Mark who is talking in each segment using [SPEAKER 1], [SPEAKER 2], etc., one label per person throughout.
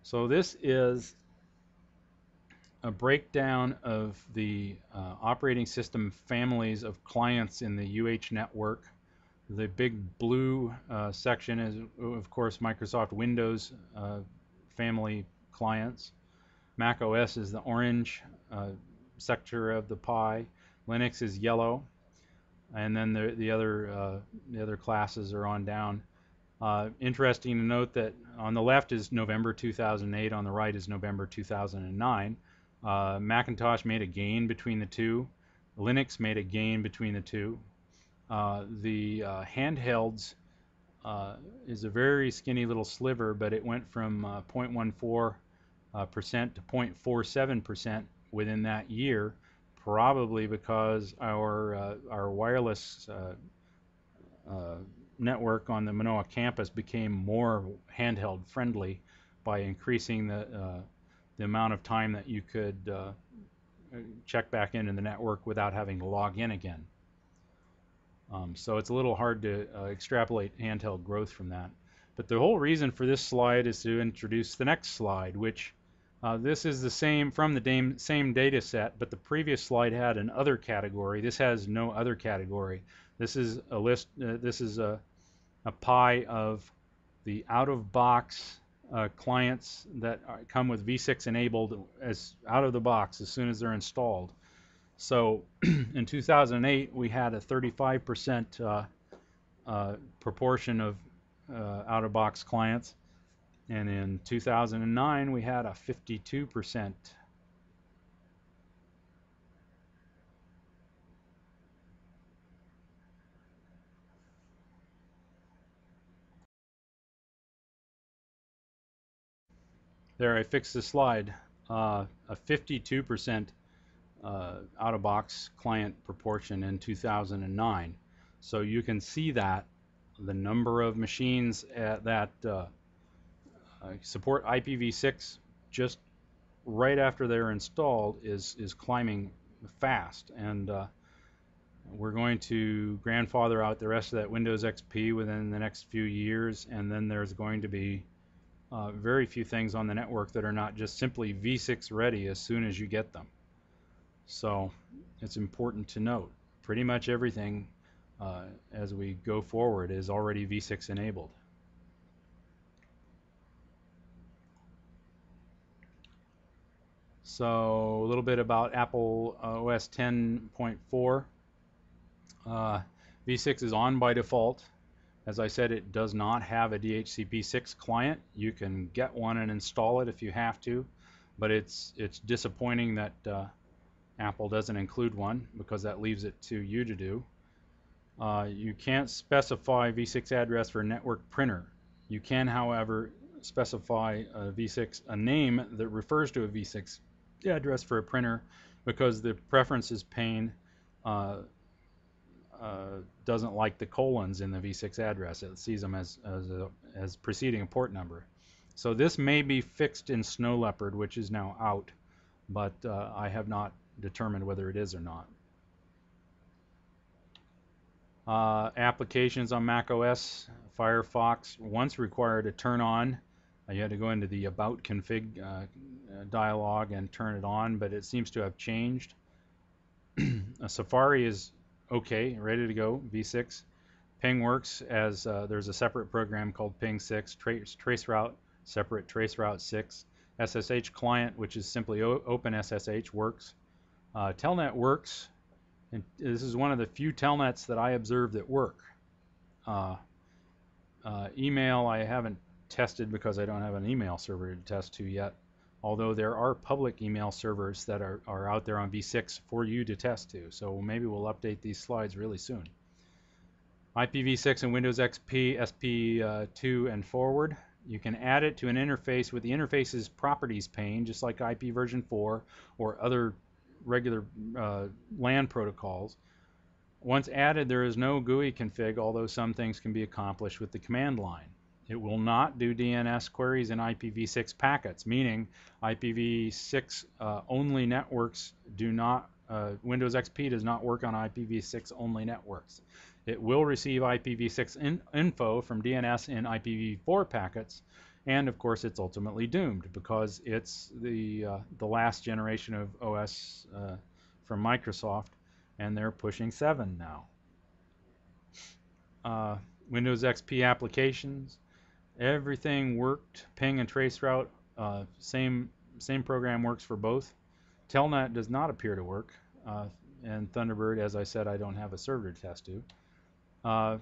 [SPEAKER 1] So this is a breakdown of the operating system families of clients in the UH network. The big blue section is, of course, Microsoft Windows family clients. Mac OS is the orange sector of the pie. Linux is yellow, and then the other classes are on down. Interesting to note that on the left is November 2008, on the right is November 2009. Macintosh made a gain between the two. Linux made a gain between the two. The handhelds is a very skinny little sliver, but it went from 0.14% to 0.47% within that year, probably because our wireless network on the Manoa campus became more handheld friendly by increasing the amount of time that you could check back into the network without having to log in again. So it's a little hard to extrapolate handheld growth from that. But the whole reason for this slide is to introduce the next slide, which this is the same from the same data set, but the previous slide had an other category. This has no other category. This is a list. This is a pie of the out-of-box clients that come with v6 enabled as out of the box as soon as they're installed. So in 2008 we had a 35% proportion of out-of-box clients, and in 2009 we had a 52%. There, I fixed the slide. A 52% out-of-box client proportion in 2009. So you can see that the number of machines that support IPv6 just right after they're installed is climbing fast, and we're going to grandfather out the rest of that Windows XP within the next few years, and then there's going to be very few things on the network that are not just simply v6 ready as soon as you get them. So it's important to note pretty much everything as we go forward is already v6 enabled. So a little bit about Apple OS 10.4. v6 is on by default. As I said, it does not have a DHCP6 client. You can get one and install it if you have to, but it's disappointing that Apple doesn't include one, because that leaves it to you to do. You can't specify v6 address for a network printer. You can, however, specify a name that refers to a v6 address for a printer, because the preferences pane doesn't like the colons in the v6 address. It sees them as preceding a port number. So this may be fixed in Snow Leopard, which is now out, but I have not determined whether it is or not. Applications on Mac OS, Firefox, once required to turn on. You had to go into the About Config dialog and turn it on, but it seems to have changed. Safari is okay, ready to go, v6. Ping works as there's a separate program called Ping6. Traceroute, separate Traceroute 6. SSH client, which is simply OpenSSH, works. Telnet works, and this is one of the few telnets that I observe that work. Email I haven't tested because I don't have an email server to test to yet, although there are public email servers that are out there on v6 for you to test to, so maybe we'll update these slides really soon. IPv6 and Windows XP, SP2 and forward. You can add it to an interface with the interface's properties pane, just like IP version 4 or other regular LAN protocols. Once added, there is no GUI config, although some things can be accomplished with the command line. It will not do DNS queries in IPv6 packets, meaning IPv6 only networks do not, Windows XP does not work on IPv6 only networks. It will receive IPv6 info from DNS in IPv4 packets, And of course, it's ultimately doomed because it's the last generation of OS from Microsoft, and they're pushing 7 now. Windows XP applications, everything worked. Ping and traceroute, same program works for both. Telnet does not appear to work, and Thunderbird, as I said, I don't have a server to test to.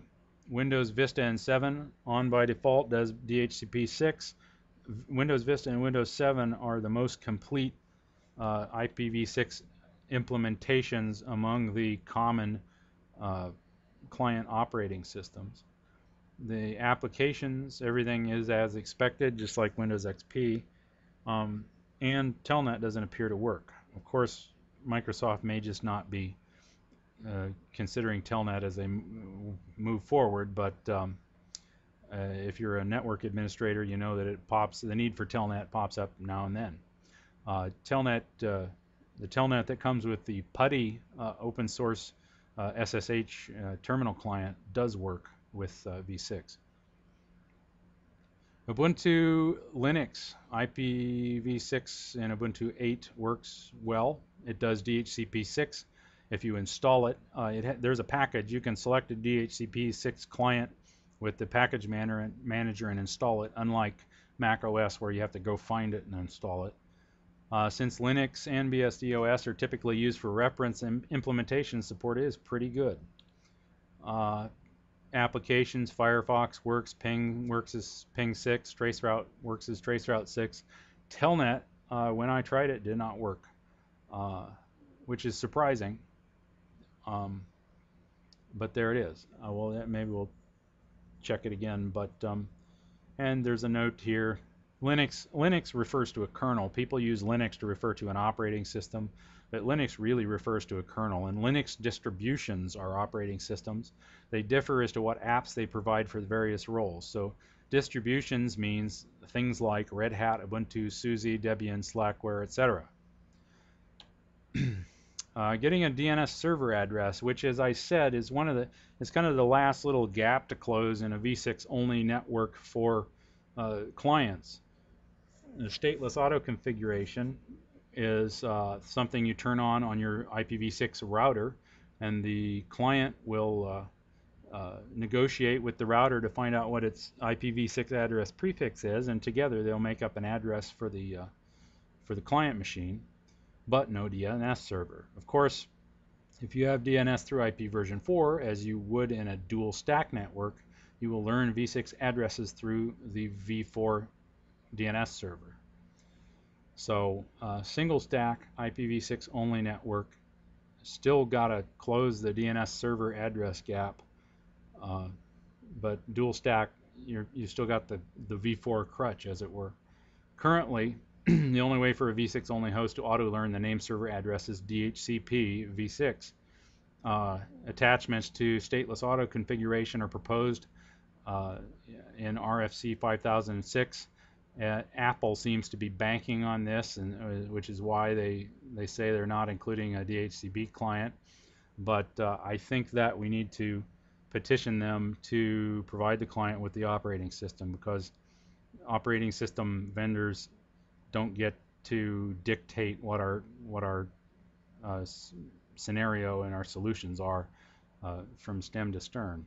[SPEAKER 1] Windows Vista and 7 on by default does DHCP 6. Windows Vista and Windows 7 are the most complete IPv6 implementations among the common client operating systems. The applications, everything is as expected, just like Windows XP, and Telnet doesn't appear to work. Of course, Microsoft may just not be considering Telnet as they move forward, but if you're a network administrator, you know that the need for Telnet pops up now and then. Telnet, the Telnet that comes with the PuTTY open source SSH terminal client does work with v6. Ubuntu Linux IPv6 and Ubuntu 8 works well. It does DHCP 6. If you install it, there's a package. You can select a DHCP 6 client with the package manager and install it, unlike Mac OS where you have to go find it and install it. Since Linux and BSD OS are typically used for reference, and implementation support is pretty good. Applications, Firefox works, Ping works as Ping 6, Traceroute works as Traceroute 6. Telnet, when I tried it, did not work, which is surprising. But there it is. Well, maybe we'll check it again. But and there's a note here. Linux refers to a kernel. People use Linux to refer to an operating system, but Linux really refers to a kernel. And Linux distributions are operating systems. They differ as to what apps they provide for the various roles. So distributions means things like Red Hat, Ubuntu, SUSE, Debian, Slackware, etc. Getting a DNS server address, which, as I said, is kind of the last little gap to close in a v6 only network for clients. The stateless auto configuration is something you turn on your IPv6 router, and the client will negotiate with the router to find out what its IPv6 address prefix is, and together they'll make up an address for the client machine, but no DNS server. Of course, if you have DNS through IP version 4, as you would in a dual stack network, you will learn v6 addresses through the v4 DNS server. So single stack IPv6 only network, still got to close the DNS server address gap, but dual stack, you still got the v4 crutch, as it were. Currently, the only way for a v6 only host to auto learn the name server address is DHCP v6. Attachments to stateless auto configuration are proposed in RFC 5006. Apple seems to be banking on this, and which is why they say they're not including a DHCP client. But I think that we need to petition them to provide the client with the operating system, because operating system vendors don't get to dictate what our scenario and our solutions are from stem to stern.